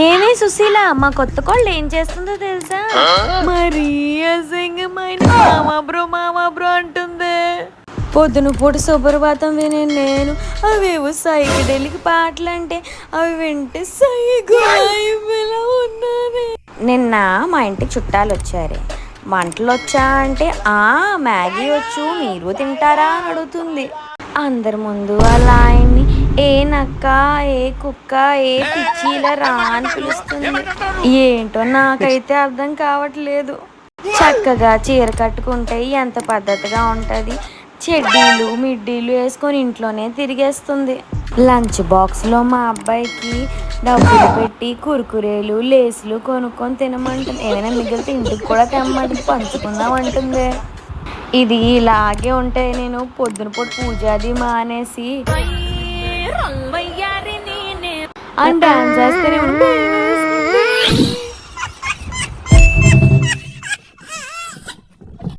ఏమే సుశీల, మా కొత్త కోళ్ళు ఏం చేస్తుందో తెలుసా? మరీ అసహ్యమైన మామా బ్రో అంటుంది. పొద్దున పూట సుప్రభాతం వినే నేను అవేవో సైకిడెలికి పాటలు అంటే అవి వింటే సైకిలా ఉన్నది. నిన్న మా ఇంటికి చుట్టాలు వచ్చారే. వంటలు వచ్చా అంటే మ్యాగీ వచ్చు, మీరు తింటారా అని అడుగుతుంది. అందరి ముందు అలా ఆయన్ని ఏ నక్క, ఏ కుక్క, ఏ పిచ్చిలా రా అని పిలుస్తుంది. ఏంటో నాకైతే అర్థం కావట్లేదు. చక్కగా చీర కట్టుకుంటే ఎంత పద్ధతిగా ఉంటుంది. చెడ్డీలు మిడ్డీలు వేసుకొని ఇంట్లోనే తిరిగేస్తుంది. లంచ్ బాక్స్లో మా అబ్బాయికి డబ్బులు పెట్టి కురుకురేలు లేసులు కొనుక్కొని తినమంటుంది. ఏమైనా మిగిలితే ఇంటికి కూడా తెమ్మంటుంది, పంచుకుందాం అంటుంది. ఇది ఇలాగే ఉంటే నేను పొద్దున పూజ అది మానేసి అని డాన్స్ చేస్తేనే